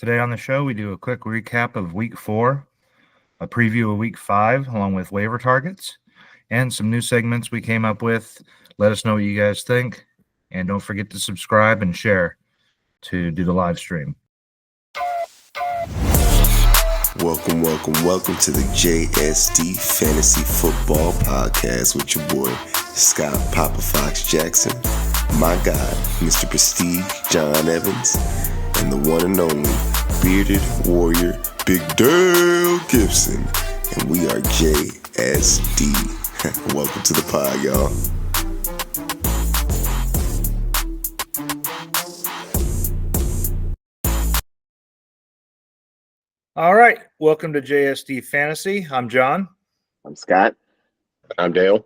Today on the show, we do a quick recap of Week 4, a preview of Week 5, along with waiver targets, and some new segments we came up with. Let us know what you guys think, and don't forget to subscribe and share to do the live stream. Welcome to the JSD Fantasy Football Podcast with your boy, Scott Papa Fox Jackson, my guy, Mr. Prestige John Evans, and the one and only bearded warrior, Big Dale Gibson, and we are JSD. Welcome to the pod, y'all. All right, welcome to JSD Fantasy. I'm John. I'm Scott. I'm Dale.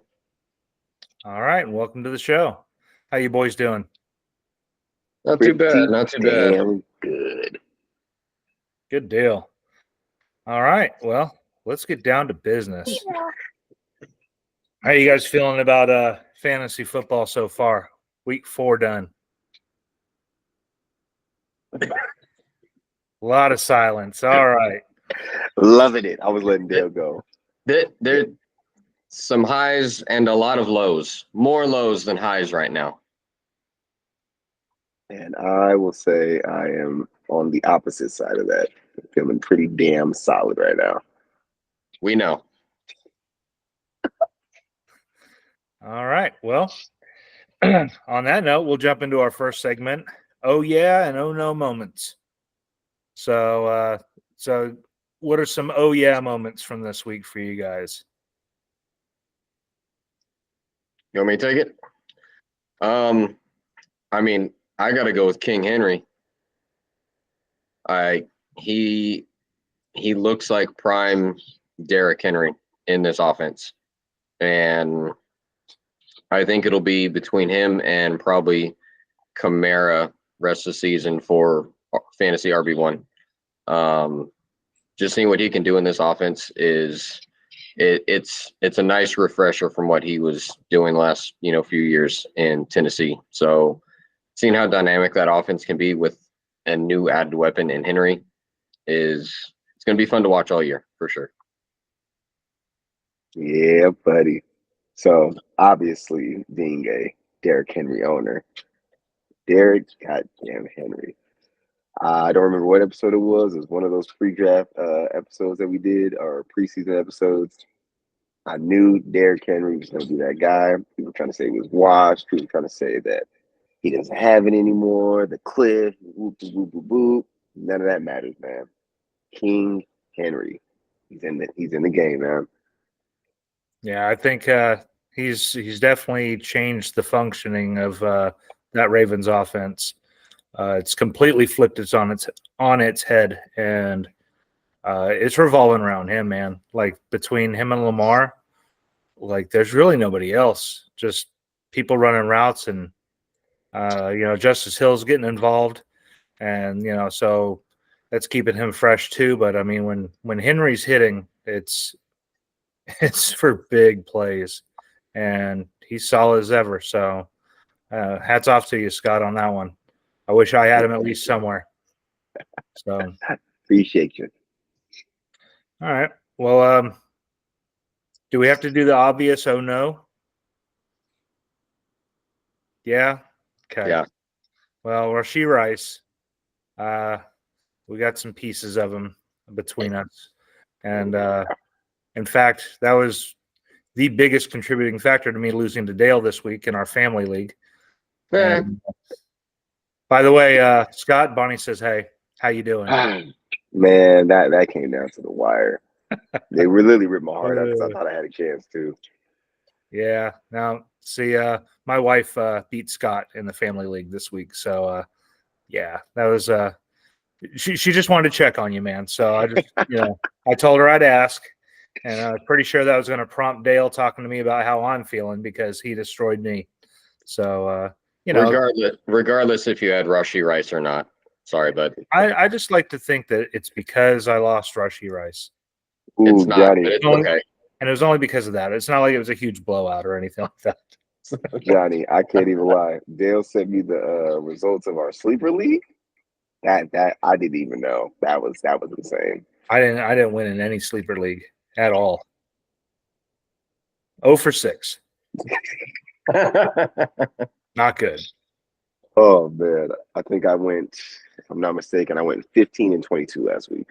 All right, and welcome to the show. How you boys doing? Not too bad. Not too bad. Damn good. Good deal. All right, well, let's get down to business. How you guys feeling about fantasy football so far? Week 4 done. A lot of silence. All right. Loving it. I was letting Dale go. There's some highs and a lot of lows. More lows than highs right now. And I will say I am on the opposite side of that. I'm feeling pretty damn solid right now. We know. All right. Well, on that note, we'll jump into our first segment. Oh, yeah, and oh, no moments. So what are some oh, yeah moments from this week for you guys? You want me to take it? I mean, I got to go with King Henry. He looks like prime Derrick Henry in this offense. And I think it'll be between him and probably Kamara rest of the season for fantasy RB1. Just seeing what he can do in this offense is it's a nice refresher from what he was doing last few years in Tennessee. So seeing how dynamic that offense can be with a new added weapon in Henry it's going to be fun to watch all year for sure. Yeah, buddy. So obviously, being a Derrick Henry owner, Derrick goddamn Henry. I don't remember what episode it was. It was one of those pre-draft episodes that we did, or preseason episodes. I knew Derrick Henry was going to be that guy. People were trying to say he was washed. People were trying to say that he doesn't have it anymore. The cliff, whoop, whoop, whoop, whoop. None of that matters, man. King Henry, he's in the game, man. Yeah, I think he's definitely changed the functioning of that Ravens offense. It's completely flipped it on its head, and it's revolving around him, man. Like between him and Lamar, like there's really nobody else. Just people running routes, and Justice Hill's getting involved, and so that's keeping him fresh too. But I mean, when Henry's hitting, it's for big plays, and he's solid as ever. So hats off to you, Scott, on that one. I wish I had him at least somewhere. So appreciate you. All right. Well, do we have to do the obvious oh no? Yeah? Okay. Yeah. Well, Rashee Rice, we got some pieces of him between us. And in fact, that was the biggest contributing factor to me losing to Dale this week in our family league. And, by the way, Scott, Bonnie says, hey, how you doing? Man, that came down to the wire. They really ripped my heart out because I thought I had a chance too. Yeah. Now, see, my wife beat Scott in the family league this week. So, yeah, that was she just wanted to check on you, man. So I just, I told her I'd ask. And I was pretty sure that was going to prompt Dale talking to me about how I'm feeling because he destroyed me. So, regardless if you had Rashee Rice or not. Sorry, bud. I just like to think that it's because I lost Rashee Rice. Ooh, it's not, Johnny. but it's okay. And it was only because of that. It's not like it was a huge blowout or anything like that. Johnny, I can't even lie. Dale sent me the results of our sleeper league, That I didn't even know. That was insane. I didn't win in any sleeper league at all. 0 for 6. Not good. Oh man, I think I went. If I'm not mistaken, I went 15 and 22 last week.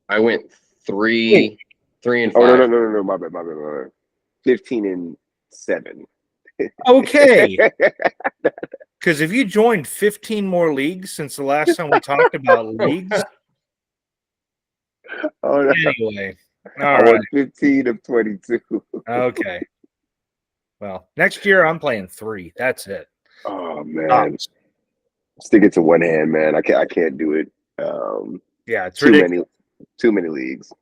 I went 3 and 5. Oh no, my bad. 15 and 7. Okay. Because if you joined 15 more leagues since the last time we talked about leagues, Oh no, anyway. All I right. went 15 of 22. Okay. Well, next year I'm playing 3. That's it. Oh man, stick it to one hand, man. I can't do it. Yeah, it's too ridiculous. too many leagues.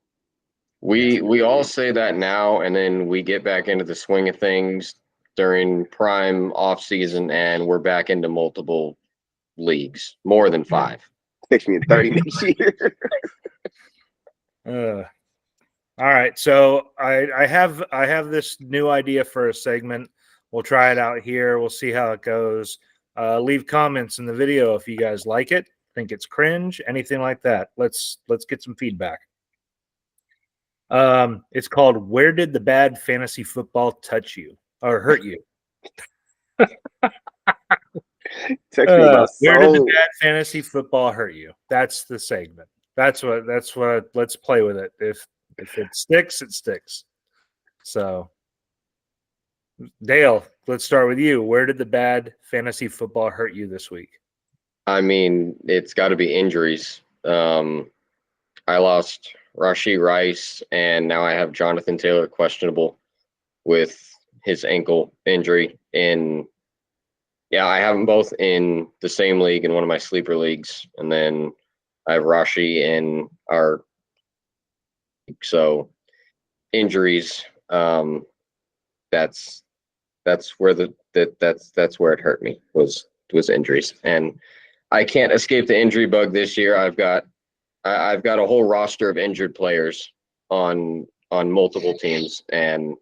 We all say that now, and then we get back into the swing of things during prime off season, and we're back into multiple leagues, more than 5. Takes me in 30 next year. All right, so I have this new idea for a segment. We'll try it out here. We'll see how it goes. Leave comments in the video if you guys like it, think it's cringe, anything like that. Let's get some feedback. It's called "Where Did the Bad Fantasy Football Touch You or Hurt You?" Text me about Where did the soul. bad fantasy football hurt you? That's the segment. That's what. Let's play with it. If it sticks, it sticks. So, Dale, let's start with you. Where did the bad fantasy football hurt you this week? I mean, it's got to be injuries. I lost Rashee Rice, and now I have Jonathan Taylor questionable with his ankle injury. I have them both in the same league in one of my sleeper leagues, and then I have Rashee in our. So injuries. That's where that's where it hurt me was injuries, and I can't escape the injury bug this year. I've got a whole roster of injured players on multiple teams, and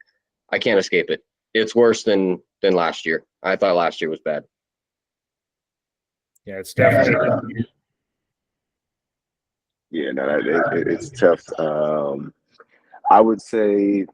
I can't escape it. It's worse than last year. I thought last year was bad. Yeah, it's definitely. Yeah, no, it's tough. I would say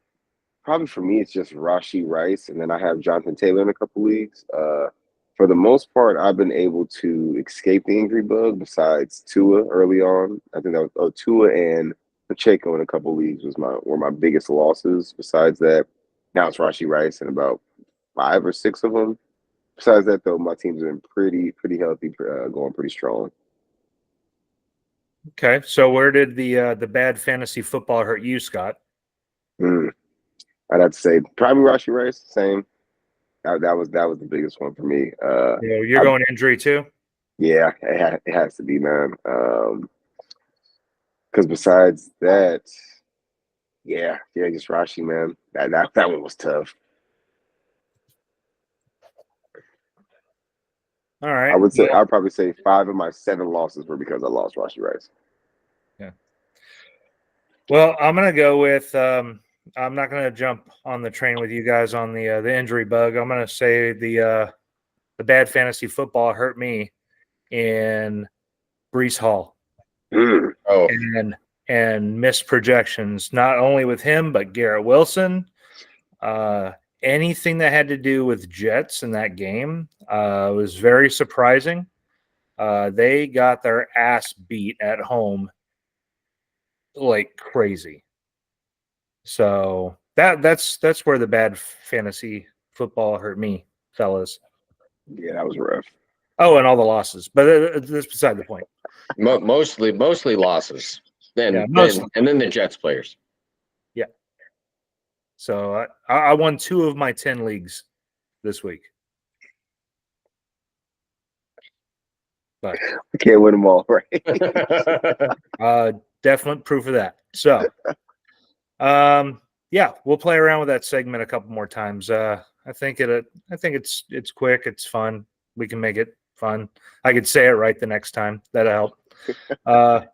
probably for me, it's just Rashee Rice, and then I have Jonathan Taylor in a couple leagues. For the most part, I've been able to escape the injury bug. Besides Tua early on, I think that was Tua and Pacheco in a couple leagues were my biggest losses. Besides that, now it's Rashee Rice and about 5 or 6 of them. Besides that, though, my team's been pretty healthy, going pretty strong. Okay, so where did the bad fantasy football hurt you, Scott? I'd have to say probably Rashee Rice. Same. That was the biggest one for me. You're going injury too? Yeah, it has to be, man. Because besides that, yeah, just Rashee, man. That one was tough. All right. I'd probably say 5 of my 7 losses were because I lost Rashee Rice. Yeah. Well, I'm gonna go with. I'm not gonna jump on the train with you guys on the injury bug. I'm gonna say the bad fantasy football hurt me in Breece Hall. Oh, and missed projections, not only with him but Garrett Wilson. Anything that had to do with Jets in that game was very surprising. They got their ass beat at home like crazy. So that's where the bad fantasy football hurt me, fellas. Yeah, that was rough. Oh, and all the losses, but that's beside the point. mostly losses. Then and then the Jets players. Yeah. So I won 2 of my 10 leagues this week. But I can't win them all, right? definite proof of that. So, yeah, we'll play around with that segment a couple more times. I think it's quick, it's fun. We can make it fun. I could say it right the next time. That'll help.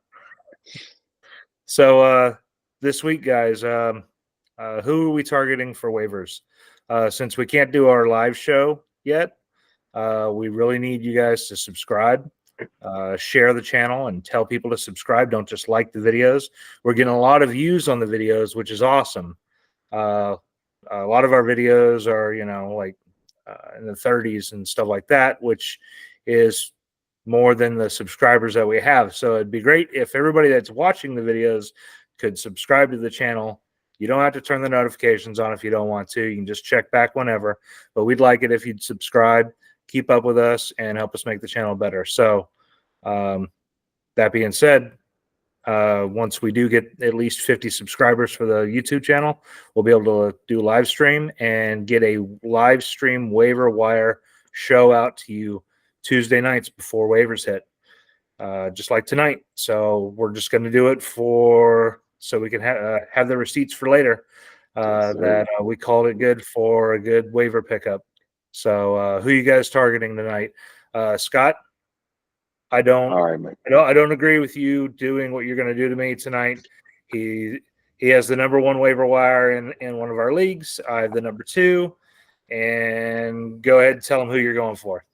So this week, guys, who are we targeting for waivers? Since we can't do our live show yet, we really need you guys to subscribe share the channel and tell people to subscribe. Don't just like the videos. We're getting a lot of views on the videos, which is awesome. A lot of our videos are, like in the 30s and stuff like that, which is more than the subscribers that we have. So it'd be great if everybody that's watching the videos could subscribe to the channel. You don't have to turn the notifications on if you don't want to. You can just check back whenever. But we'd like it if you'd subscribe, keep up with us, and help us make the channel better. So that being said, once we do get at least 50 subscribers for the YouTube channel, we'll be able to do live stream and get a live stream waiver wire show out to you Tuesday nights before waivers hit, just like tonight. So we're just going to do it so we can have the receipts for later. That we called it good for a good waiver pickup. So who you guys targeting tonight? Scott? I don't. All right, Mike. I don't agree with you doing what you're going to do to me tonight. He has the number 1 waiver wire in one of our leagues. I have the number 2, and go ahead and tell him who you're going for.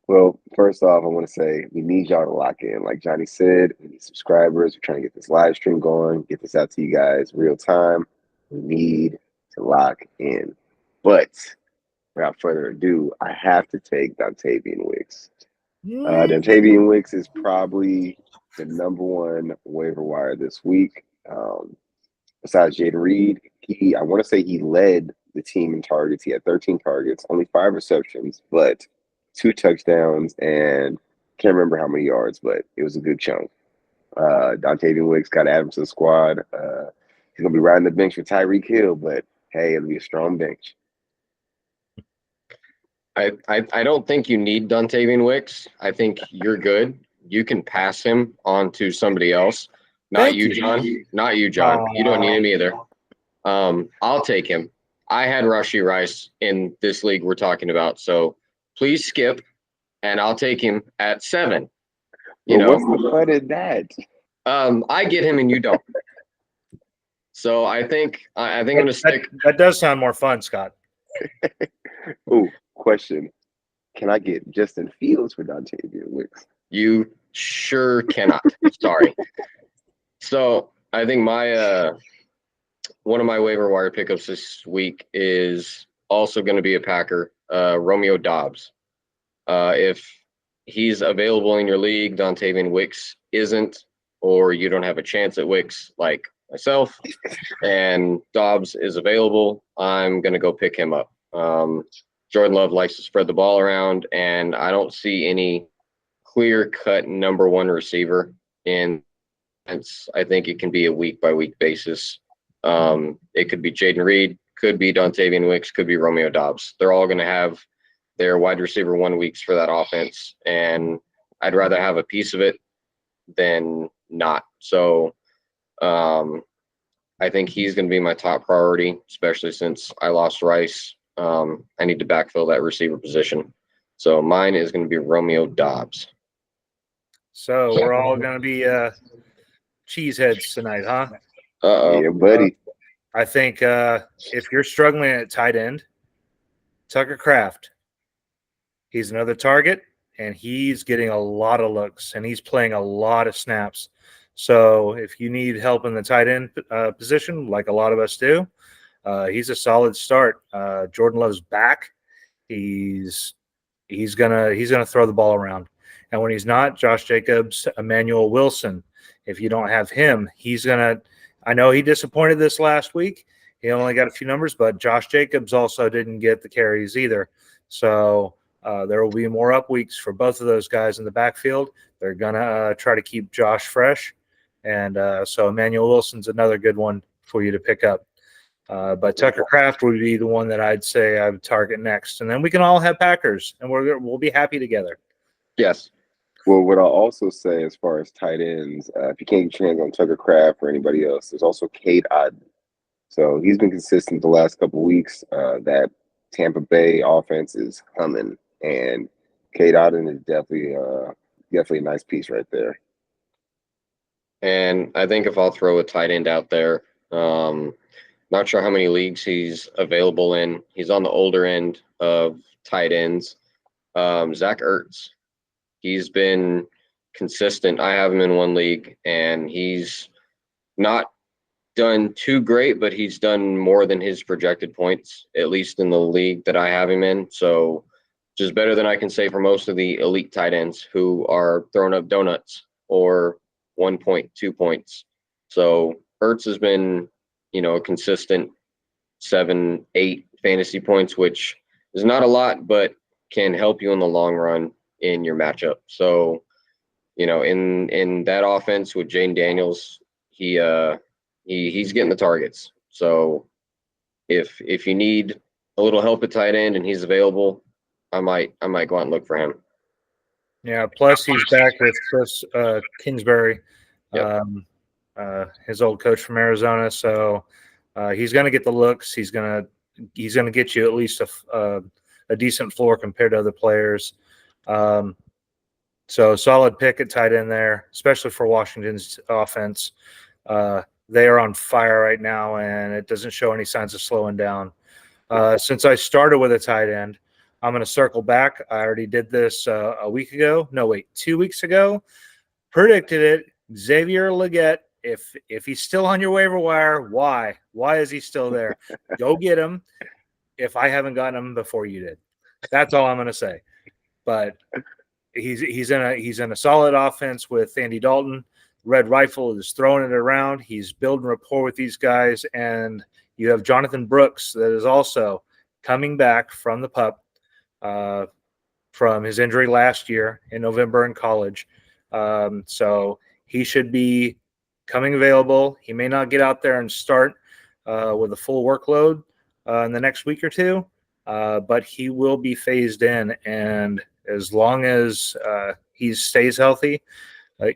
Well, first off, I want to say we need y'all to lock in. Like Johnny said, we need subscribers. We're trying to get this live stream going, get this out to you guys real time. We need to lock in. But without further ado, I have to take Dontavian Wicks. Dontavian Wicks is probably the number 1 waiver wire this week. Besides Jaden Reed, I want to say he led the team in targets. He had 13 targets, only 5 receptions, but 2 touchdowns, and can't remember how many yards, but it was a good chunk. Dontavian Wicks got to add him to the squad. He's going to be riding the bench for Tyreek Hill, but hey, it'll be a strong bench. I don't think you need Dontavian Wicks. I think you're good. You can pass him on to somebody else. Not you, John. Not you, John. You don't need him either. I'll take him. I had Rashee Rice in this league we're talking about, so please skip, and I'll take him at 7. What's the fun in that? I get him and you don't. So I think I'm going to stick. That does sound more fun, Scott. Ooh, question. Can I get Justin Fields for Dontavian Wicks? You sure cannot. Sorry. So I think my one of my waiver wire pickups this week is also going to be a Packer, Romeo Doubs. If he's available in your league, Dontavian Wicks isn't, or you don't have a chance at Wicks like myself, and Doubs is available, I'm going to go pick him up. Jordan Love likes to spread the ball around, and I don't see any clear-cut number 1 receiver in. I think it can be a week-by-week basis. It could be Jaden Reed, could be Dontavian Wicks, could be Romeo Doubs. They're all going to have their wide receiver 1 weeks for that offense, and I'd rather have a piece of it than not. So I think he's going to be my top priority, especially since I lost Rice. I need to backfill that receiver position. So mine is going to be Romeo Doubs. So we're all going to be cheeseheads tonight, huh? Uh-oh. Yeah, buddy. I think if you're struggling at tight end, Tucker Kraft, he's another target, and he's getting a lot of looks, and he's playing a lot of snaps. So if you need help in the tight end position, like a lot of us do, he's a solid start. Jordan Love's back. He's gonna throw the ball around, and when he's not, Josh Jacobs, Emmanuel Wilson. If you don't have him, he's gonna. I know he disappointed this last week. He only got a few numbers, but Josh Jacobs also didn't get the carries either. So there will be more up weeks for both of those guys in the backfield. They're gonna try to keep Josh fresh, and so Emmanuel Wilson's another good one for you to pick up. But Tucker Kraft would be the one that I'd say I would target next, and then we can all have Packers, and we'll be happy together. Yes. Well, what I'll also say as far as tight ends, if you can't get your hands on Tucker Kraft or anybody else, there's also Cade Otton. So he's been consistent the last couple of weeks. That Tampa Bay offense is humming, and Cade Otton is definitely a nice piece right there. And I think if I'll throw a tight end out there, not sure how many leagues he's available in. He's on the older end of tight ends. Zach Ertz. He's been consistent. I have him in one league, and he's not done too great, but he's done more than his projected points, at least in the league that I have him in. So just better than I can say for most of the elite tight ends who are throwing up donuts or 1 point, 2 points. So Ertz has been, a consistent 7, 8 fantasy points, which is not a lot, but can help you in the long run in your matchup. So, in that offense with Jaden Daniels, he's getting the targets. So if you need a little help at tight end and he's available, I might go out and look for him. Yeah. Plus, he's back with Chris Kingsbury, Yep. his old coach from Arizona. So he's going to get the looks. He's going to get you at least a decent floor compared to other players. So solid pick at tight end there, especially for Washington's offense. They are on fire right now, and it doesn't show any signs of slowing down. Since I started with a tight end, I'm going to circle back. I already did this a week ago. No, wait, 2 weeks ago. Predicted it. Xavier Legette. If he's still on your waiver wire, why? Why is he still there? Go get him. If I haven't gotten him before you did, that's all I'm going to say. But he's in a solid offense with Andy Dalton. Red Rifle is throwing it around. He's building rapport with these guys, and you have Jonathan Brooks that is also coming back from the PUP from his injury last year in November in college. So he should be coming available. He may not get out there and start with a full workload in the next week or two, but he will be phased in. And as long as he stays healthy,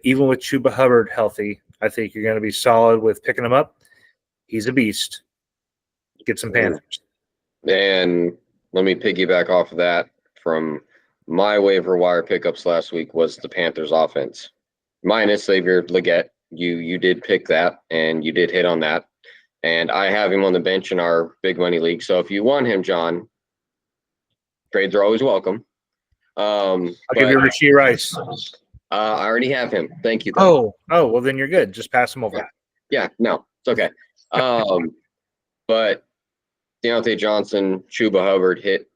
even with Chuba Hubbard healthy, I think you're going to be solid with picking him up. He's a beast. Get some Panthers. And let me piggyback off of that. From my waiver wire pickups last week was the Panthers offense. Minus Xavier Legette. You did pick that, and you did hit on that. And I have him on the bench in our big money league. So if you want him, John, trades are always welcome. I'll give you Rashee Rice. I already have him. Thank you. Though. Oh, well, then you're good. Just pass him over. Yeah, no, it's okay. But Deontay Johnson, Chuba Hubbard hit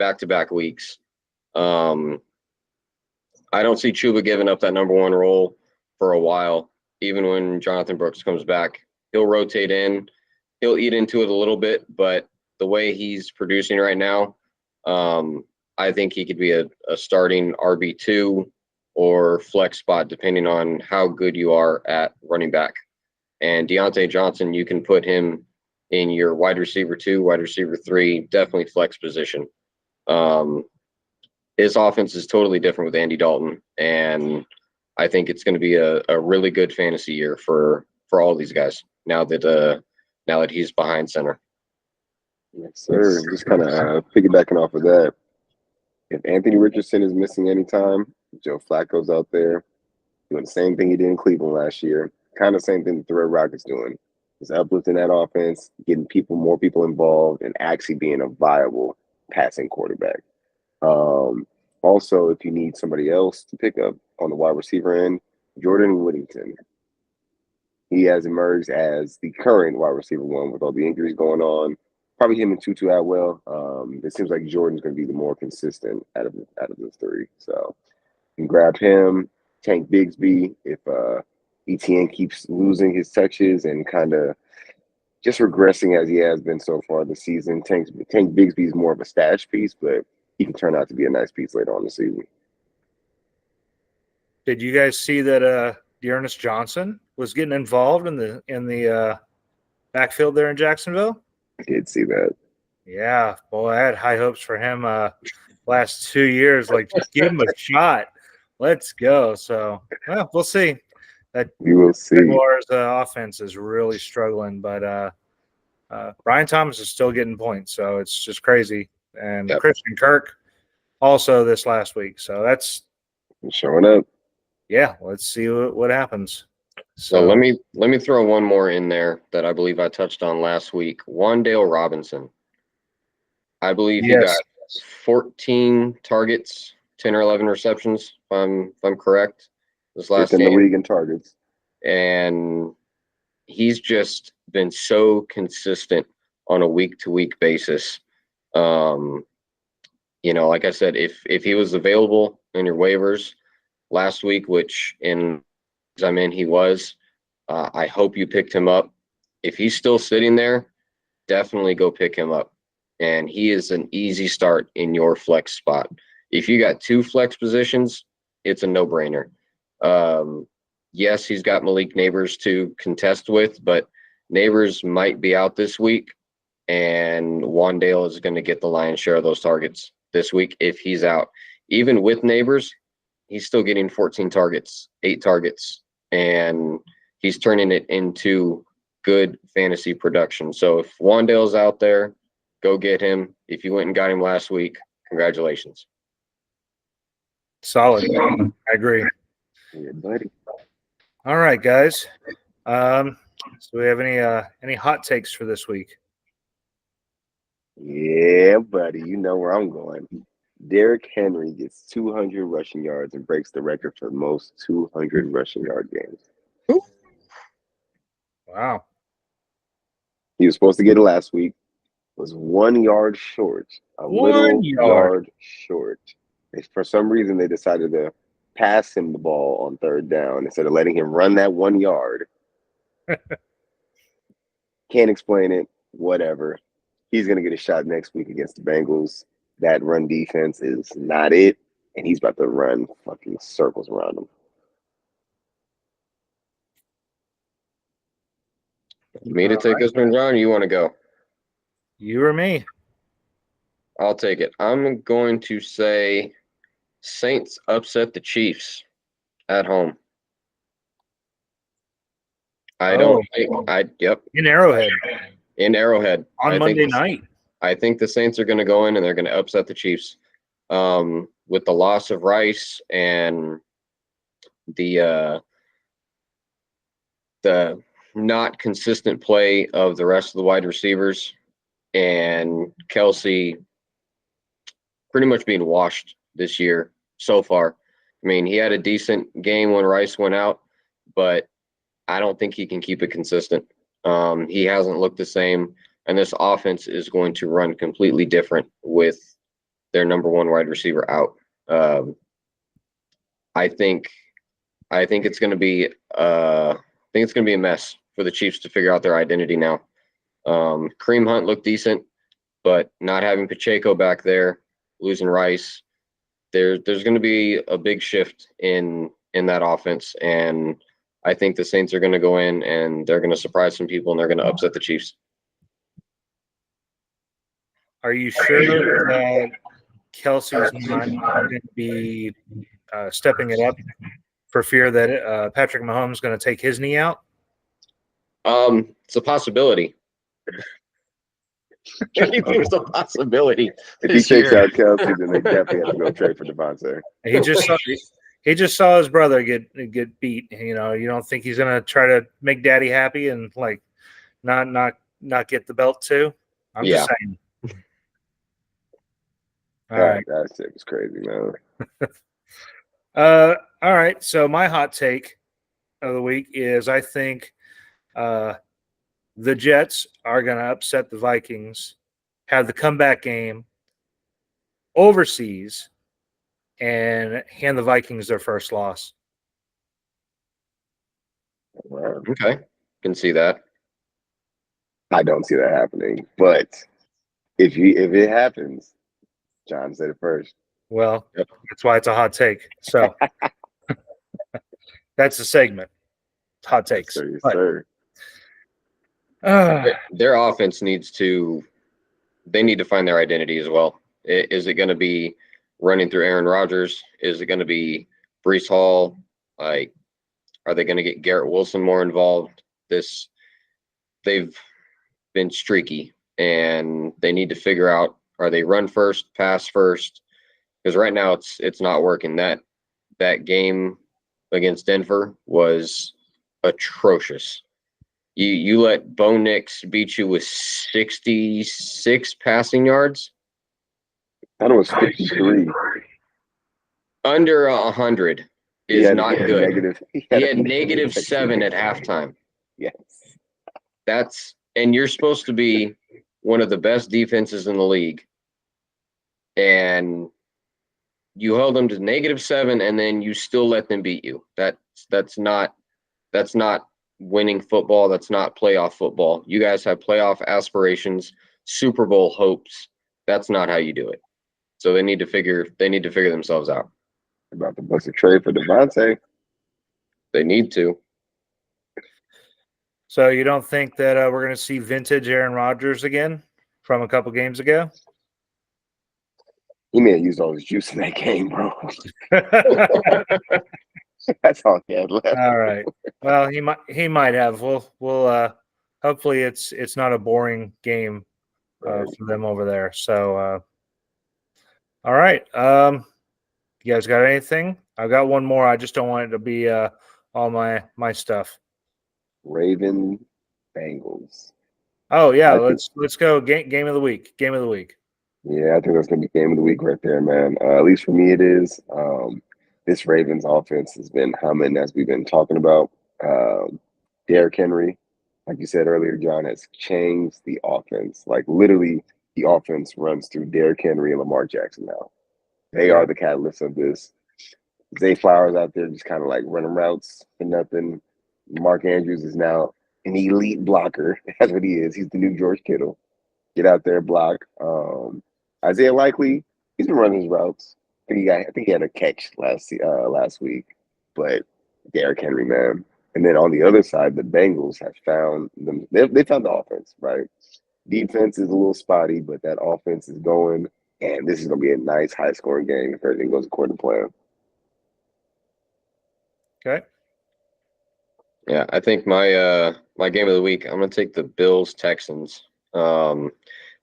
back-to-back weeks. I don't see Chuba giving up that number one role for a while. Even when Jonathan Brooks comes back, he'll rotate in. He'll eat into it a little bit, but the way he's producing right now, I think he could be a starting RB2 or flex spot, depending on how good you are at running back. And Deontay Johnson, you can put him in your wide receiver 2, wide receiver 3, definitely flex position. His offense is totally different with Andy Dalton, and I think it's going to be a really good fantasy year for all these guys now that he's behind center. Yes, sir. Just kind of piggybacking off of that. If Anthony Richardson is missing any time, Joe Flacco's out there doing the same thing he did in Cleveland last year. Kind of same thing that the Red Rockets doing. Just uplifting that offense, getting more people involved, and actually being a viable passing quarterback. Also, if you need somebody else to pick up on the wide receiver end, Jordan Whittington. He has emerged as the current wide receiver 1 with all the injuries going on. Probably him and Tutu Atwell. It seems like Jordan's going to be the more consistent out of the 3. So you can grab him, Tank Bigsby. If ETN keeps losing his touches and kind of just regressing as he has been so far this season, Tank Bigsby is more of a stash piece, but he can turn out to be a nice piece later on the season. Did you guys see that Dearness Johnson was getting involved in the backfield there in Jacksonville? I did see that. Yeah, boy, I had high hopes for him last 2 years. Like, just give him a shot. Let's go. So, well, we'll see. We will see. Jaguars' offense is really struggling, but Brian Thomas is still getting points, so it's just crazy. And Christian Kirk also this last week. So that's showing up. Yeah, let's see what happens. So let me throw one more in there that I believe I touched on last week. Wan'Dale Robinson. I believe he got 14 targets, 10 or 11 receptions if I'm correct. This last Within the game, league in targets. and he's just been so consistent on a week-to-week basis. Like I said, if he was available in your waivers last week, which he was, I hope you picked him up. If he's still sitting there, definitely go pick him up. And he is an easy start in your flex spot. If you got 2 flex positions, it's a no-brainer. Yes, he's got Malik Neighbors to contest with, but Neighbors might be out this week, and Wandale is going to get the lion's share of those targets this week if he's out. Even with Neighbors, he's still getting 14 targets, 8 targets, and he's turning it into good fantasy production. So if Wandale's out there, go get him. If you went and got him last week, congratulations. Solid. I agree. Yeah, buddy. All right, guys. So we have any hot takes for this week? Yeah, buddy. You know where I'm going. Derrick Henry gets 200 rushing yards and breaks the record for most 200 rushing yard games. Wow. He was supposed to get it last week. Was 1 yard short. A 1 little yard. yard short. For some reason, they decided to pass him the ball on 3rd down instead of letting him run that 1 yard. Can't explain it. Whatever. He's going to get a shot next week against the Bengals. That run defense is not it, and he's about to run fucking circles around them. Me to take this one, John? Or you want to go? You or me? I'll take it. I'm going to say Saints upset the Chiefs at home. Yep. In Arrowhead In Arrowhead. on Monday night. I think the Saints are going to go in and they're going to upset the Chiefs. With the loss of Rice and the not consistent play of the rest of the wide receivers, and Kelsey pretty much being washed this year so far. I mean, he had a decent game when Rice went out, but I don't think he can keep it consistent. He hasn't looked the same, and this offense is going to run completely different with their number 1 wide receiver out. I think it's going to be a mess for the Chiefs to figure out their identity now. Kareem Hunt looked decent, but not having Pacheco back there, losing Rice, there's going to be a big shift in that offense, and I think the Saints are going to go in and they're going to surprise some people and they're going to upset the Chiefs. Are you sure that Kelsey's not going to be stepping it up for fear that Patrick Mahomes is going to take his knee out? It's a possibility. There's a possibility. If he takes out Kelsey, then they definitely have to go trade for Devontae. He just saw his brother get beat. You know, you don't think he's going to try to make Daddy happy and like not get the belt too? I'm just saying. All right. That shit was crazy, man. All right. So my hot take of the week is I think the Jets are going to upset the Vikings, have the comeback game overseas, and hand the Vikings their first loss. Okay. Can see that. I don't see that happening, but if it happens, John said it first. Well, that's why it's a hot take. So that's the segment. Hot takes. Yes, sir. Their offense needs to find their identity as well. Is it going to be running through Aaron Rodgers? Is it going to be Breece Hall? Like, are they going to get Garrett Wilson more involved? They've been streaky, and they need to figure out, are they run first, pass first? Because right now it's not working. That game against Denver was atrocious. You let Bo Nix beat you with 66 passing yards. I thought it was 53. Under 100 is not good. He He a had negative negative 7 at halftime. Yes. And you're supposed to be one of the best defenses in the league. And you held them to negative 7, and then you still let them beat you. That's not winning football. That's not playoff football. You guys have playoff aspirations, Super Bowl hopes. That's not how you do it. So they need to figure themselves out. About to bust a trade for Devontae. They need to. So you don't think that we're going to see vintage Aaron Rodgers again from a couple games ago? He may have used all his juice in that game, bro. That's all he had left. All right. Well, he might have. We'll hopefully it's not a boring game for them over there. So all right. You guys got anything? I've got one more. I just don't want it to be all my stuff. Raven Bengals. Oh yeah, let's go game of the week. Game of the week. Yeah, I think that's gonna be game of the week right there, man. At least for me, it is. This Ravens offense has been humming, as we've been talking about. Derrick Henry, like you said earlier, John, has changed the offense. Like literally, the offense runs through Derrick Henry and Lamar Jackson now. They are the catalysts of this. Zay Flowers out there just kind of like running routes for nothing. Mark Andrews is now an elite blocker. That's what he is. He's the new George Kittle. Get out there, block. Isaiah Likely, he's been running his routes. I think he had a catch last week. But Derrick Henry, man. And then on the other side, the Bengals have found them. They found the offense, right? Defense is a little spotty, but that offense is going. And this is going to be a nice, high-scoring game if everything goes according to plan. Okay. Yeah, I think my game of the week, I'm going to take the Bills-Texans. I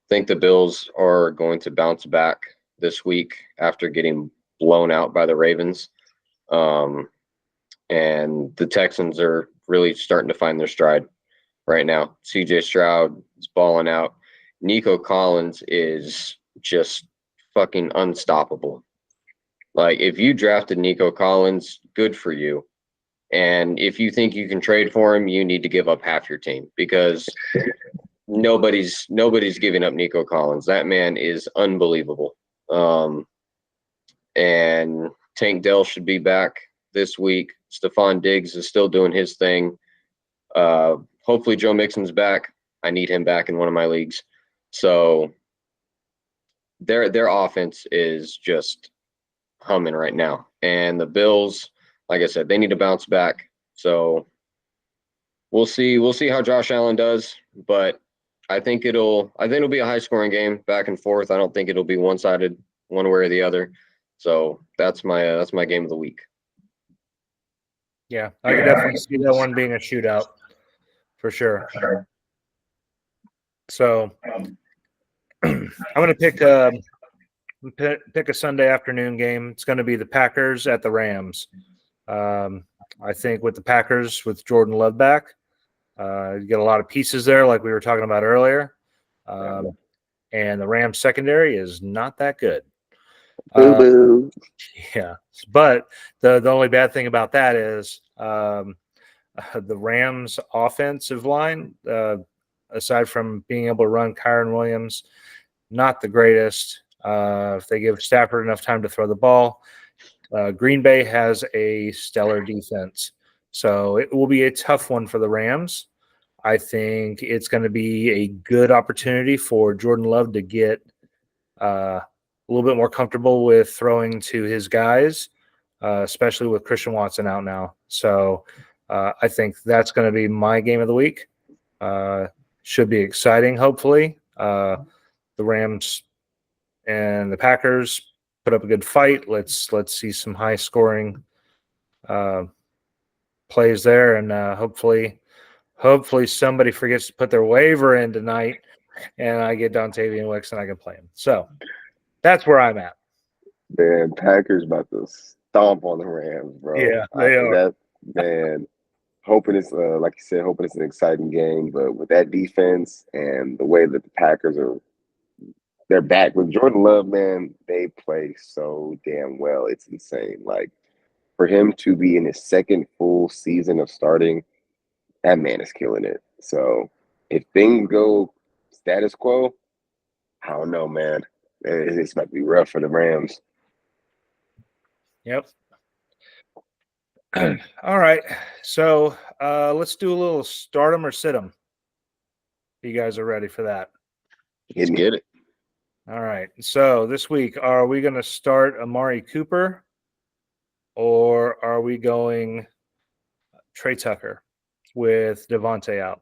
think the Bills are going to bounce back this week after getting blown out by the Ravens. And the Texans are really starting to find their stride right now. CJ Stroud is balling out. Nico Collins is just fucking unstoppable. Like, if you drafted Nico Collins, good for you. And if you think you can trade for him, you need to give up half your team, because nobody's giving up Nico Collins. That man is unbelievable. And Tank Dell should be back this week. Stephon Diggs is still doing his thing. Hopefully Joe Mixon's back. I need him back in one of my leagues. So their offense is just humming right now. And the Bills, like I said, they need to bounce back. So we'll see how Josh Allen does, but I think it'll be a high scoring game, back and forth. I don't think it'll be one-sided one way or the other. So that's my game of the week. Yeah, I could definitely see that one being a shootout for sure. So I'm going to pick a Sunday afternoon game. It's going to be the Packers at the Rams. I think with the Packers, with Jordan Love back, you get a lot of pieces there, like we were talking about earlier. And the Rams secondary is not that good. Yeah, but the only bad thing about that is the Rams offensive line, aside from being able to run Kyron Williams, not the greatest. If they give Stafford enough time to throw the ball, Green Bay has a stellar defense. So it will be a tough one for the Rams. I think it's going to be a good opportunity for Jordan Love to get a little bit more comfortable with throwing to his guys, especially with Christian Watson out now. So I think that's going to be my game of the week. Should be exciting, hopefully. The Rams and the Packers put up a good fight. Let's see some high scoring plays there, and hopefully somebody forgets to put their waiver in tonight, and I get Dontavian Wicks and I can play him. So that's where I'm at. Man, Packers about to stomp on the Rams, bro. Yeah, they are. Hoping it's like you said, hoping it's an exciting game. But with that defense and the way that the Packers are they're back with Jordan Love, man. They play so damn well. It's insane. Like for him to be in his second full season of starting, that man is killing it. So if things go status quo, I don't know, man. It's about to be rough for the Rams. Yep. All right. So let's do a little start 'em or sit 'em. You guys are ready for that? Let's get it. All right. So this week, are we going to start Amari Cooper or are we going Trey Tucker with Devontae out?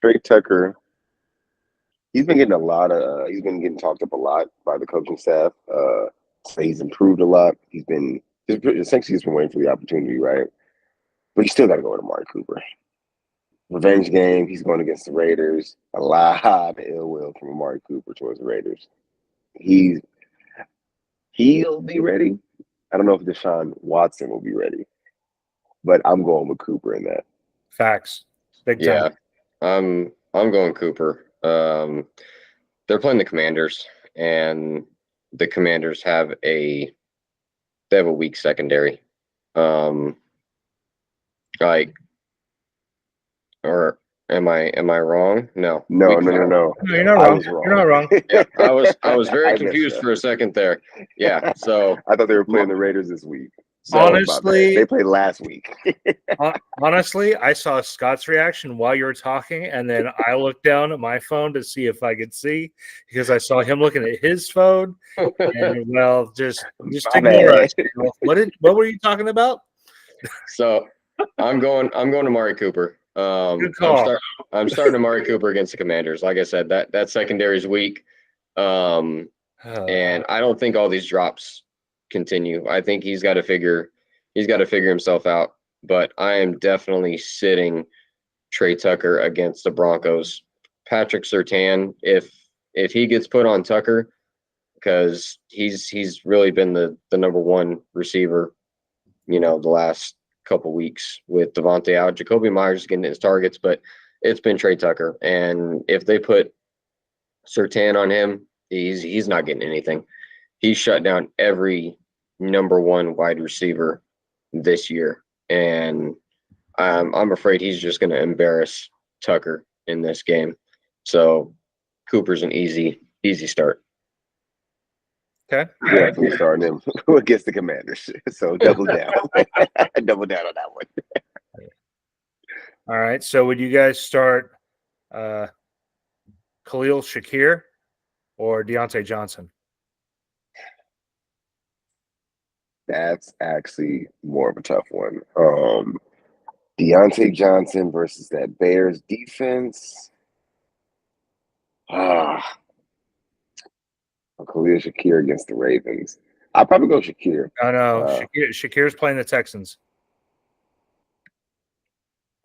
Trey Tucker, he's been getting talked up a lot by the coaching staff. So he's improved a lot. He's been essentially he's been waiting for the opportunity, right? But you still got to go with Amari Cooper. Revenge game. He's going against the Raiders. A lot of ill will from Amari Cooper towards the Raiders. He'll be ready. I don't know if Deshaun Watson will be ready, but I'm going with Cooper in that. Facts. Big Yeah, time. I'm going Cooper. They're playing the Commanders, and the Commanders have a weak secondary. Or am I wrong? No. No. No, you're not I wrong. was wrong. You're not wrong. Yeah, I was very I messed confused up. for a second there. Yeah, so I thought they were playing the Raiders this week. So, Honestly, they played last week. honestly, I saw Scott's reaction while you were talking, and then I looked down at my phone to see if I could see because I saw him looking at his phone. And well, just My ignore bad. us. What were you talking about? so I'm going Amari Cooper. Good call. I'm starting Amari Cooper against the Commanders. Like I said, that secondary is weak. And I don't think all these drops continue. I think he's got to figure himself out. But I am definitely sitting Trey Tucker against the Broncos. Patrick Surtain, if he gets put on Tucker, because he's really been the number one receiver, the last couple weeks with Devontae out. Jacoby Myers is getting his targets, but it's been Trey Tucker. And if they put Surtain on him, he's not getting anything. He shut down every number one wide receiver this year. And I'm afraid he's just going to embarrass Tucker in this game. So Cooper's an easy start. Okay. Yeah, we're starting him against the Commanders. So double down. Double down on that one. All right. So would you guys start Khalil Shakir or Deontay Johnson? That's actually more of a tough one. Deontay Johnson versus that Bears defense. Khalil Shakir against the Ravens. I'll probably go Shakir. No. Shakir's playing the Texans.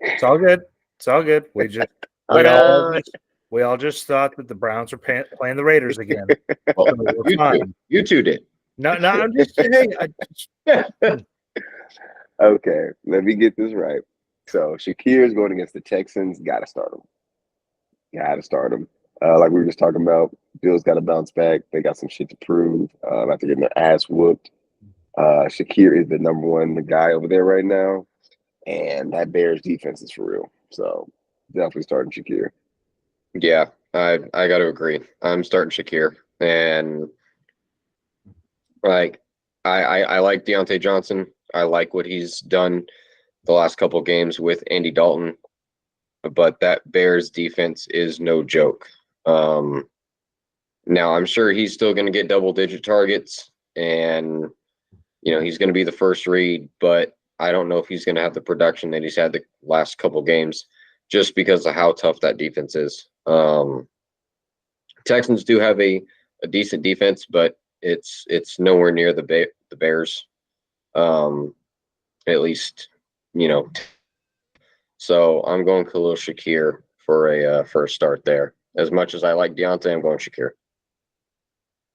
It's all good. It's all good. We all just thought that the Browns were playing the Raiders again. Well, So we're fine. you two did. No, I'm just saying. Okay, let me get this right. So Shakir is going against the Texans. Got to start him. Like we were just talking about, Bills got to bounce back. They got some shit to prove after getting their ass whooped. Shakir is the number one guy over there right now, and that Bears defense is for real. So definitely starting Shakir. Yeah, I got to agree. I'm starting Shakir, and like I like Deontay Johnson. I like what he's done the last couple of games with Andy Dalton, but that Bears defense is no joke. Now I'm sure he's still going to get double-digit targets, and he's going to be the first read, but I don't know if he's going to have the production that he's had the last couple of games, just because of how tough that defense is. Texans do have a decent defense, but it's nowhere near the Bears. At least, So I'm going Khalil Shakir for a start there. As much as I like Deontay, I'm going Shakir.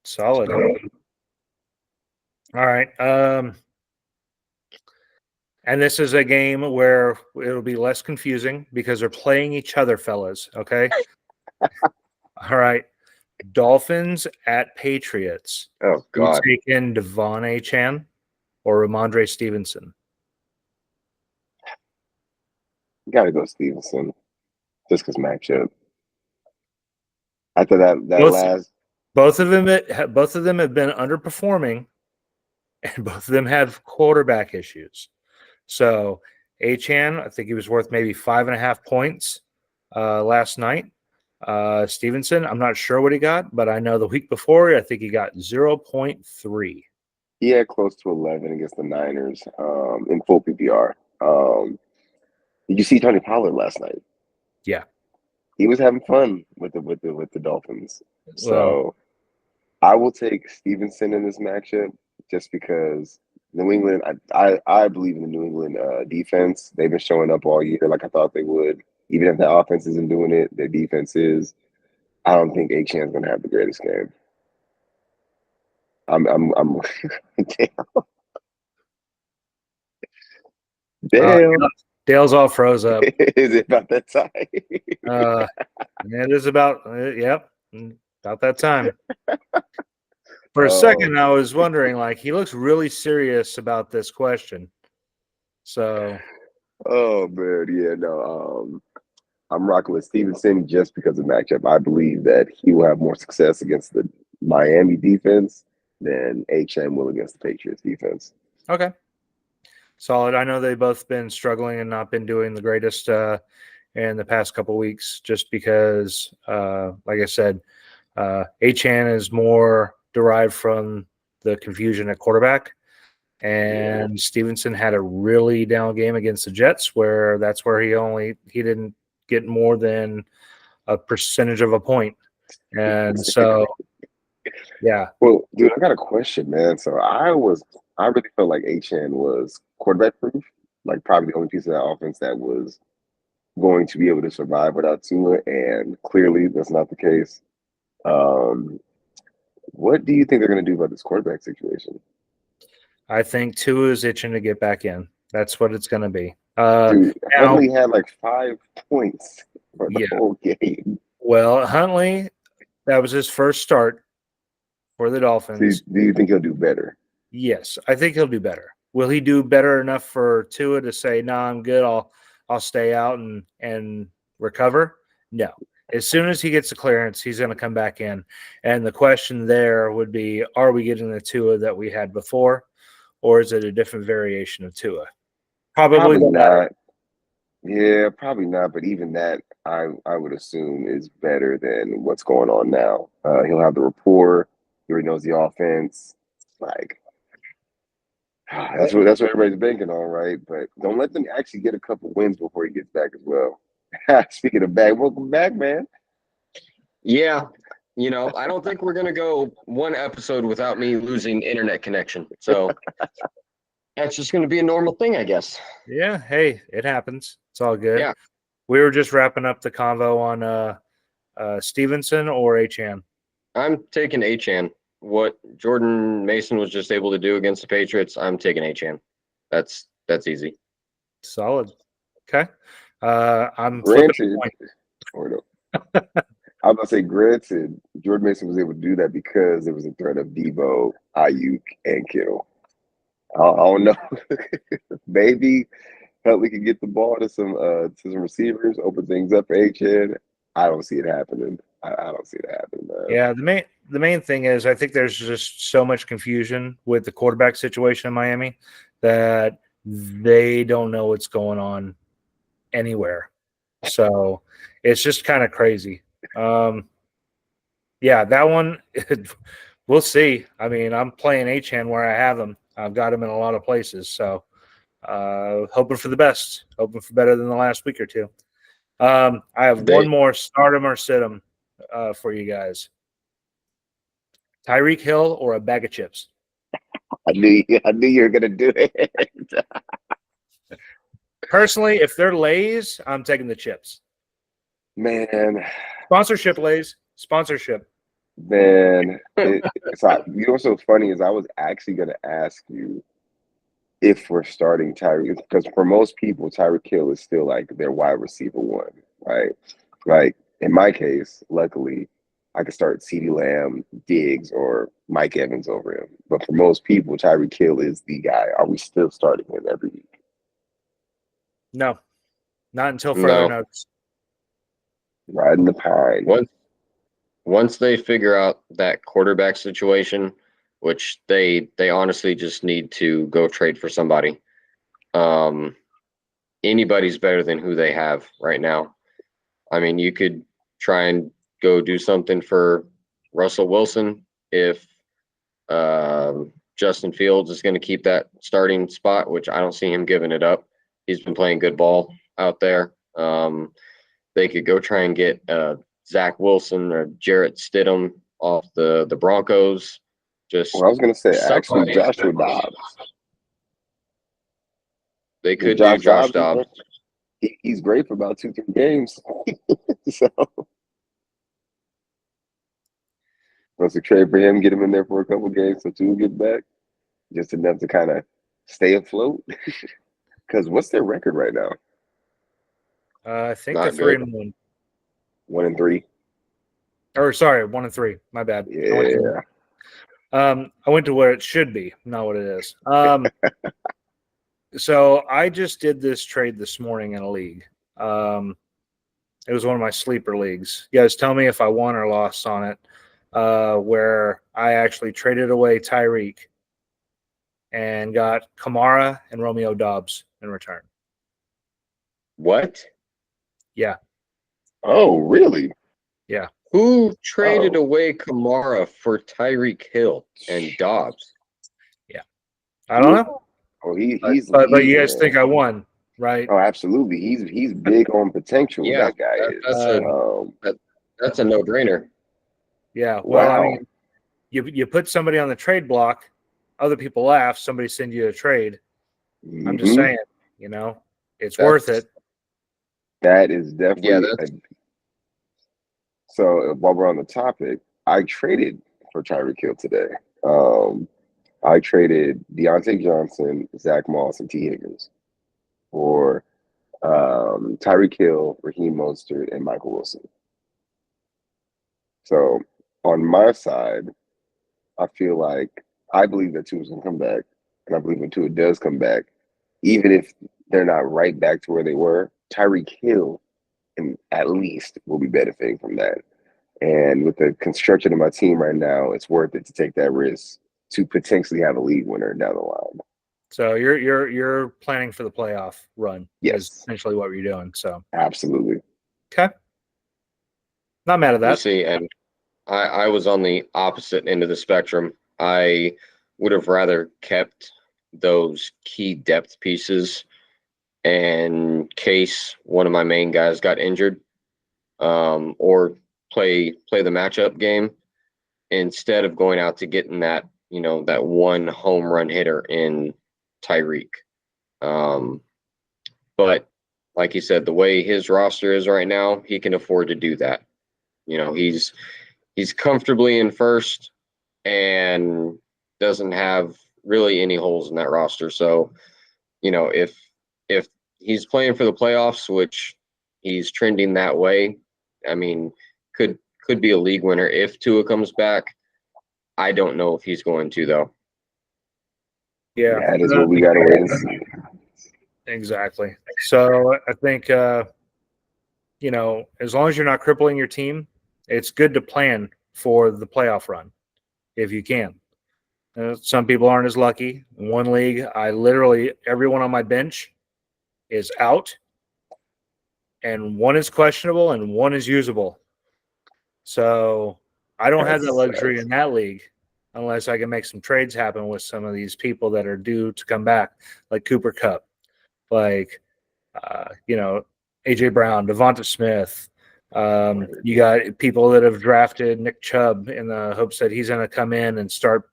Solid. All right. And this is a game where it'll be less confusing because they're playing each other, fellas. Okay. All right. Dolphins at Patriots. Oh You God, take in Devon Achan or Ramondre Stevenson. you gotta go Stevenson, just because matchup. After that Both- last, Both of them have been underperforming, and both of them have quarterback issues. So Achan, I think he was worth maybe 5.5 points last night. Stevenson, I'm not sure what he got, but I know the week before, I think he got 0.3. he had close to 11 against the Niners in full PPR. Did you see Tony Pollard last night? Yeah. He was having fun with the Dolphins. So Well, I will take Stevenson in this matchup just because New England. I believe in the New England defense. They've been showing up all year like I thought they would. Even if the offense isn't doing it, their defense is. I don't think Achan's going to have the greatest game. I'm damn. Dale's all froze up. Is it about that time? It is about, yep, about that time. For a Oh. second, I was wondering, like, he looks really serious about this question. So, Oh man, yeah, no. I'm rocking with Stevenson just because of matchup. I believe that he will have more success against the Miami defense than HM will against the Patriots defense. okay. Solid. I know they've both been struggling and not been doing the greatest in the past couple weeks just because, like I said, Achan is more derived from the confusion at quarterback. And Stevenson had a really down game against the Jets where that's where he didn't get more than a percentage of a point. And so, yeah. Well, dude, I got a question, man. So I really felt like Achan was quarterback proof, like probably the only piece of that offense that was going to be able to survive without Tua, and clearly that's not the case. What do you think they're going to do about this quarterback situation? I think Tua is itching to get back in. That's what it's going to be. Dude, now- Huntley had like 5 points for the Yeah. whole game. Well, Huntley, that was his first start for the Dolphins. Do you think he'll do better? Yes, I think he'll do better. Will he do better enough for Tua to say, "Nah, I'm good. I'll stay out and recover"? No. As soon as he gets the clearance, he's going to come back in. And the question there would be, are we getting the Tua that we had before, or is it a different variation of Tua? Probably the latter. not. Yeah, probably not. But even that, I would assume is better than what's going on now. He'll have the rapport. He already knows the offense. Like that's what everybody's banking on, right? But don't let them actually get a couple wins before he gets back as well. Speaking of back, welcome back, man. Yeah. I don't think we're going to go one episode without me losing internet connection. So that's just going to be a normal thing, I guess. Yeah, hey, it happens. It's all good. Yeah. We were just wrapping up the convo on Stevenson or Achan. I'm taking Achan. What Jordan Mason was just able to do against the Patriots, I'm taking Achan. That's easy. Solid. Okay. I'm flipping Granted, a coin. or no. I was about to say, granted, Jordan Mason was able to do that because there was a threat of Debo, Ayuk, and Kittle. I don't know. Maybe Huntley can get the ball to some receivers, open things up for HN. I don't see it happening. I don't see it happening, man. Yeah, the main thing is I think there's just so much confusion with the quarterback situation in Miami that they don't know what's going on anywhere. So it's just kind of crazy. Yeah, that one we'll see. I mean, I'm playing Achan where I have him. I've got him in a lot of places. So hoping for the best, hoping for better than the last week or two. I have one more start him or sit him for you guys. Tyreek Hill or a bag of chips? I knew you were gonna do it. Personally, if they're Lay's, I'm taking the chips. Man, Sponsorship, Lay's. Sponsorship. so you know what's so funny is I was actually gonna ask you if we're starting Tyreek, because for most people, Tyreek Hill is still like their wide receiver one, right? Like in my case, luckily, I could start CeeDee Lamb, Diggs, or Mike Evans over him. But for most people, Tyreek Hill is the guy. Are we still starting him every week? No, not until further No. notice. Riding the pine. Once they figure out that quarterback situation, which they honestly just need to go trade for somebody. Anybody's better than who they have right now. I mean, you could try and go do something for Russell Wilson if Justin Fields is going to keep that starting spot, which I don't see him giving it up. He's been playing good ball out there. They could go try and get Zach Wilson or Jarrett Stidham off the Broncos. Just Well, I was going to say, actually, somebody. Joshua Dobbs. They could do Josh Dobbs. He's great for about 2-3 games. So, wants to trade for him, get him in there for a couple games so two get back, just enough to kind of stay afloat. Because what's their record right now? I think Not they're good. 3-1. 1-3. Or sorry, 1-3. My bad. Yeah. I went to where it should be, not what it is. So I just did this trade this morning in a league. It was one of my sleeper leagues. You guys tell me if I won or lost on it. Where I actually traded away Tyreek and got Kamara and Romeo Dobbs in return. What? Yeah. Oh, really? Yeah. Who traded away Kamara for Tyreek Hill and Dobbs? Yeah. I don't know. Oh, But you guys think I won, right? Oh, absolutely. He's big on potential. Yeah, That guy is. That's a no-brainer. Yeah. Well, Wow. I mean, you put somebody on the trade block, other people laugh, somebody send you a trade. I'm just saying, it's worth it. That is definitely. Yeah, So while we're on the topic, I traded for Tyreek Hill today. I traded Deontay Johnson, Zach Moss, and T. Higgins for Tyreek Hill, Raheem Mostert, and Michael Wilson. So on my side, I feel like I believe that Tua's going to come back, and I believe when Tua does come back, even if they're not right back to where they were, Tyreek Hill, at least, will be benefiting from that. And with the construction of my team right now, it's worth it to take that risk to potentially have a league winner down the line. So you're planning for the playoff run. Yes. Is essentially what you're doing. So Absolutely. okay. Not mad at We'll that. see. And I was on the opposite end of the spectrum. I would have rather kept those key depth pieces in case one of my main guys got injured, or play the matchup game instead of going out to getting that one home run hitter in Tyreek. But like you said, the way his roster is right now, he can afford to do that. He's comfortably in first and doesn't have really any holes in that roster. So, if he's playing for the playoffs, which he's trending that way, I mean, could be a league winner if Tua comes back. I don't know if he's going to, though. Yeah. That is what we got to wait and see. Exactly. So I think, as long as you're not crippling your team, it's good to plan for the playoff run if you can. Some people aren't as lucky. In one league, everyone on my bench is out, and one is questionable and one is usable. So I don't have that luxury in that league unless I can make some trades happen with some of these people that are due to come back, like Cooper Kupp, like, A.J. Brown, Devonta Smith. You got people that have drafted Nick Chubb in the hopes that he's going to come in and start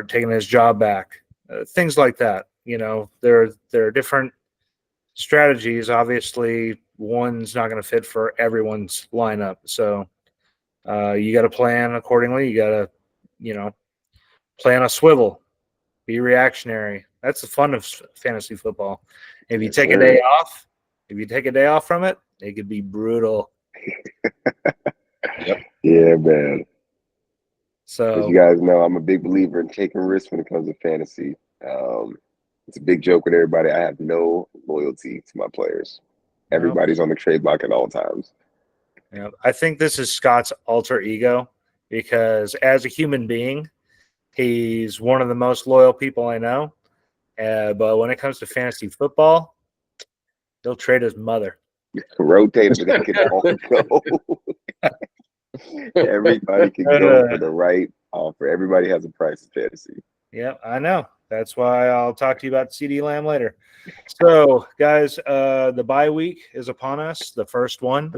taking his job back. Things like that. There are different strategies. Obviously, one's not going to fit for everyone's lineup. So you got to plan accordingly. You got to, plan a swivel. Be reactionary. That's the fun of fantasy football. If you Yes, take a sir. day off, from it, it could be brutal. Yeah, man. As So you guys know, I'm a big believer in taking risks when it comes to fantasy. It's a big joke with everybody. I have no loyalty to my players. you know, Everybody's on the trade block at all times. I think this is Scott's alter ego because as a human being, he's one of the most loyal people I know. But when it comes to fantasy football, he'll trade his mother. Rotate so they can all go. Everybody can go for the right offer. Everybody has a price of fantasy. Yeah, I know. That's why I'll talk to you about CD Lamb later. So, guys, the bye week is upon us, the first one.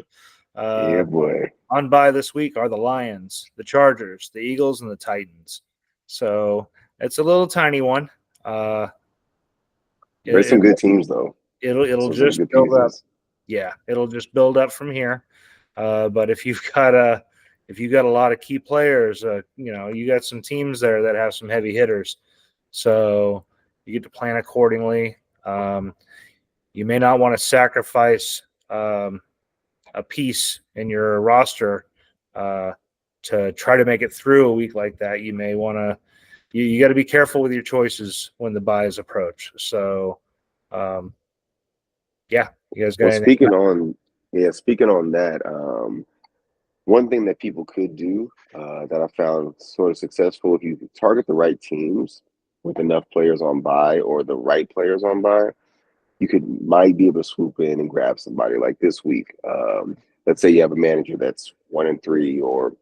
Yeah, boy. On bye this week are the Lions, the Chargers, the Eagles, and the Titans. So it's a little tiny one. There's some good teams though. It'll Some just good build up. pieces. Yeah, it'll just build up from here. But if you've got a lot of key players, you got some teams there that have some heavy hitters. So you get to plan accordingly. You may not want to sacrifice a piece in your roster to try to make it through a week like that. You may want to. You got to be careful with your choices when the buys approach. So, yeah, you guys got Well, anything? speaking on that, one thing that people could do that I found sort of successful, if you target the right teams with enough players on buy or the right players on buy, you might be able to swoop in and grab somebody like this week. Let's say you have a manager that's 1-3 or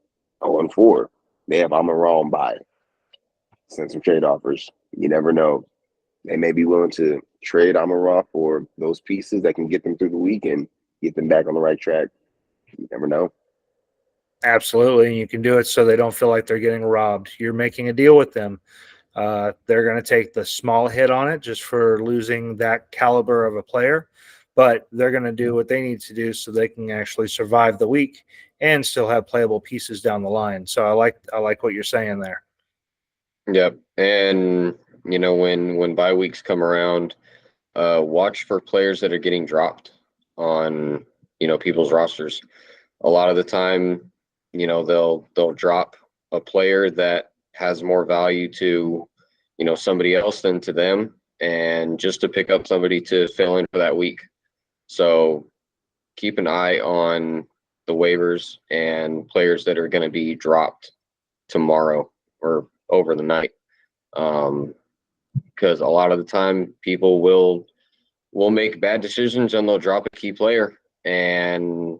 0-4. They have Amon-Ra on buy. Send some trade offers. You never know. They may be willing to trade Amon-Ra for those pieces that can get them through the week and get them back on the right track. You never know. Absolutely. You can do it so they don't feel like they're getting robbed. You're making a deal with them. They're going to take the small hit on it just for losing that caliber of a player, but they're going to do what they need to do so they can actually survive the week and still have playable pieces down the line. So I like what you're saying there. Yep. And when bye weeks come around, watch for players that are getting dropped on people's rosters. A lot of the time, they'll drop a player that has more value to somebody else than to them, and just to pick up somebody to fill in for that week. So keep an eye on the waivers and players that are going to be dropped tomorrow or over the night, because a lot of the time people will make bad decisions and they'll drop a key player, and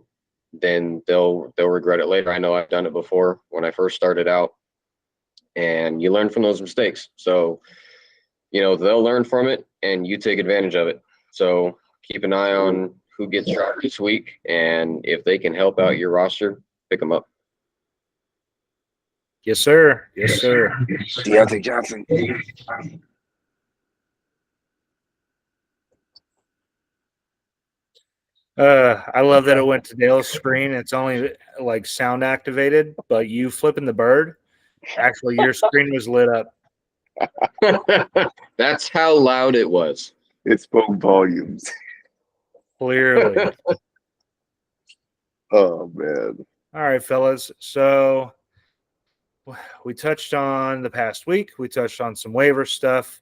then they'll regret it later. I know I've done it before when I first started out, and you learn from those mistakes. So they'll learn from it and you take advantage of it. So keep an eye on who gets dropped this week, and if they can help out your roster, pick them up. Yes, sir. Yes, sir. Deontay Johnson. I love that it went to Dale's screen. It's only like sound activated, but you flipping the bird, actually your screen was lit up. That's how loud it was. It spoke volumes. Clearly. Oh, man. All right, fellas. So we touched on the past week. We touched on some waiver stuff.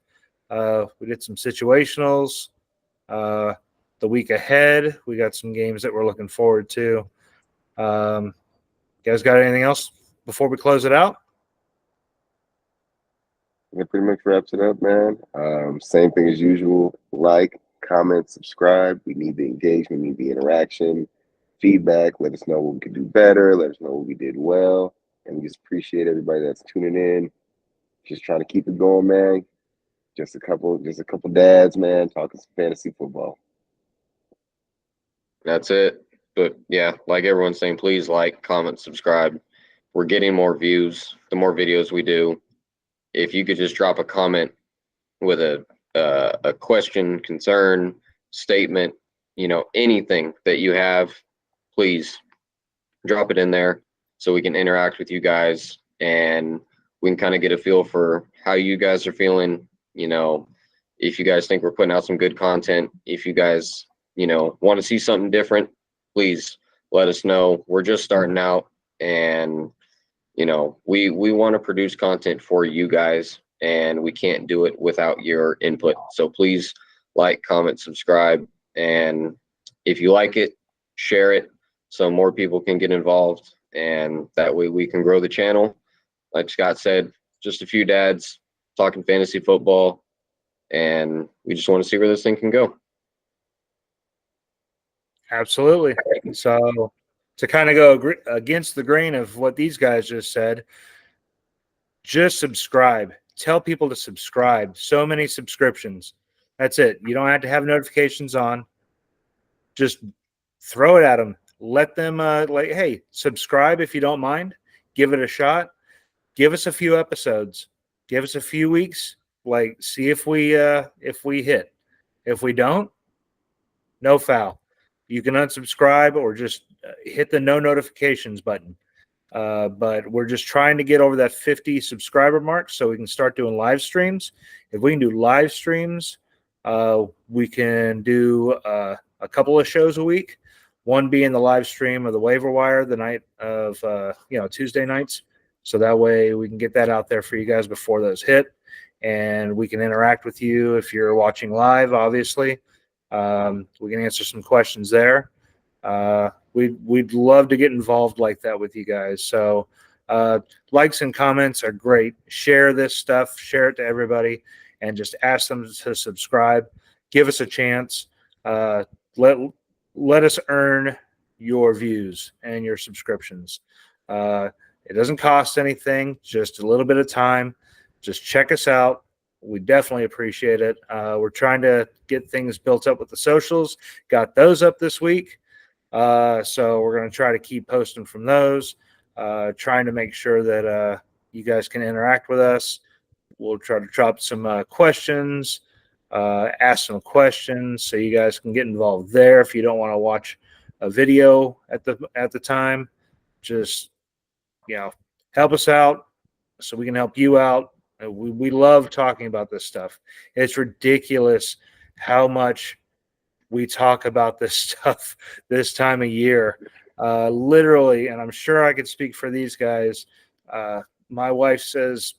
We did some situationals. The week ahead, we got some games that we're looking forward to. You guys got anything else before we close it out? That pretty much wraps it up, man. Same thing as usual. Like, comment, subscribe. We need the engagement, we need the interaction, feedback. Let us know what we could do better. Let us know what we did well. And we just appreciate everybody that's tuning in. Just trying to keep it going, man. Just a couple dads, man, talking some fantasy football. That's it. But yeah, like everyone's saying, please like, comment, subscribe. We're getting more views the more videos we do. If you could just drop a comment with a question, concern, statement, anything that you have, please drop it in there so we can interact with you guys and we can kind of get a feel for how you guys are feeling. If you guys think we're putting out some good content, if you guys, want to see something different, please let us know. We're just starting out, and we want to produce content for you guys, and we can't do it without your input. So please like, comment, subscribe, and if you like it, share it so more people can get involved, and that way we can grow the channel. Like Scott said, just a few dads talking fantasy football, and we just want to see where this thing can go. Absolutely. So to kind of go against the grain of what these guys just said, just subscribe. Tell people to subscribe. So many subscriptions. That's it. You don't have to have notifications on. Just throw it at them. Let them hey, subscribe if you don't mind. Give it a shot. Give us a few episodes. Give us a few weeks. See if we hit. If we don't, no foul. You can unsubscribe or just hit the no notifications button. But we're just trying to get over that 50 subscriber mark so we can start doing live streams. If we can do live streams, we can do a couple of shows a week. One being the live stream of the waiver wire the night of Tuesday nights. So that way we can get that out there for you guys before those hit, and we can interact with you if you're watching live. Obviously, we can answer some questions there. We'd love to get involved like that with you guys. So likes and comments are great. Share this stuff, share it to everybody, and just ask them to subscribe. Give us a chance. Let us earn your views and your subscriptions. It doesn't cost anything, just a little bit of time. Just check us out. We definitely appreciate it. We're trying to get things built up with the socials. Got those up this week. So we're going to try to keep posting from those, trying to make sure that you guys can interact with us. We'll try to drop some questions, ask some questions so you guys can get involved there. If you don't want to watch a video at the time, just help us out so we can help you out. We love talking about this stuff. It's ridiculous how much we talk about this stuff this time of year. Literally, and I'm sure I could speak for these guys. My wife says,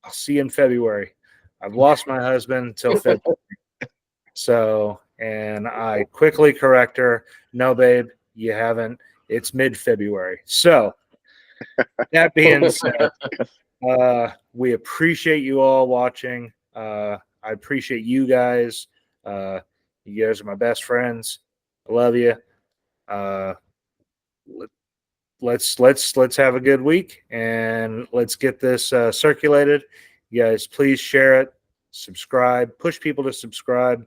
I'll see you in February. I've lost my husband until February. So, and I quickly correct her. No, babe, you haven't. It's mid-February. So, that being said, we appreciate you all watching. I appreciate you guys. You guys are my best friends. I love you. Let's have a good week, and let's get this circulated. You guys, please share it, subscribe, push people to subscribe.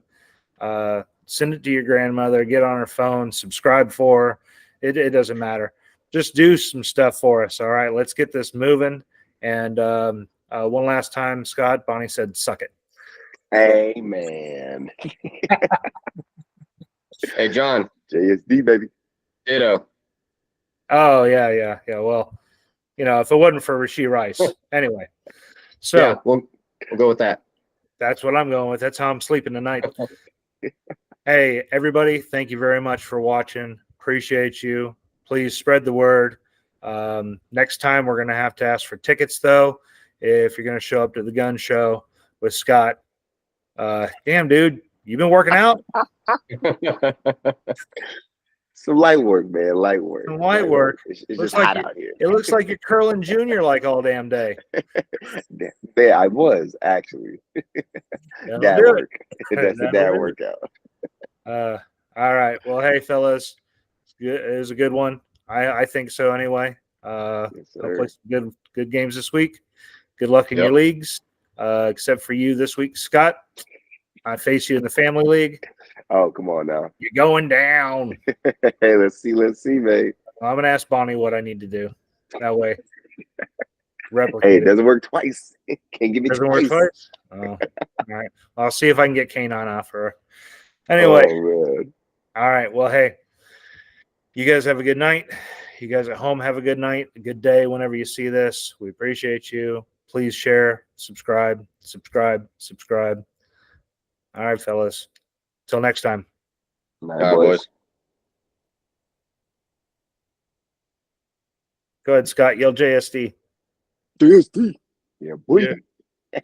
Send it to your grandmother. Get on her phone. Subscribe for her. It doesn't matter. Just do some stuff for us. All right, let's get this moving. And one last time, Scott, Bonnie said, "Suck it." Amen. Hey, John. JSD, baby. Ditto. Oh yeah. Well, if it wasn't for Rashee Rice, anyway. So yeah, we'll go with that. That's what I'm going with. That's how I'm sleeping tonight. Hey, everybody, thank you very much for watching. Appreciate you. Please spread the word. Next time, we're going to have to ask for tickets, though, if you're going to show up to the gun show with Scott. Damn, dude, you been working out? Some light work, man. Light work. Some light work. It's just hot out here. It looks like you're curling junior like all damn day. Yeah, I was actually. Dad work. That's a dad workout. All right. Well, hey, fellas, it was a good one. I think so anyway. Yes, Hopefully some good games this week. Good luck in your leagues, except for you this week, Scott. I face you in the family league. Oh, come on now. You're going down. Hey, let's see, man. I'm going to ask Bonnie what I need to do. That way. Replicate Hey, it doesn't work twice. Can't give me doesn't twice. work twice? Oh, all right. I'll see if I can get K9 off her. Anyway. Oh, all right. Well, hey, you guys have a good night. You guys at home have a good night, a good day whenever you see this. We appreciate you. please share, subscribe. All right, fellas. Till next time. All All right, boys. Go ahead, Scott. Yell JSD. JSD. Yeah, boy. Yeah.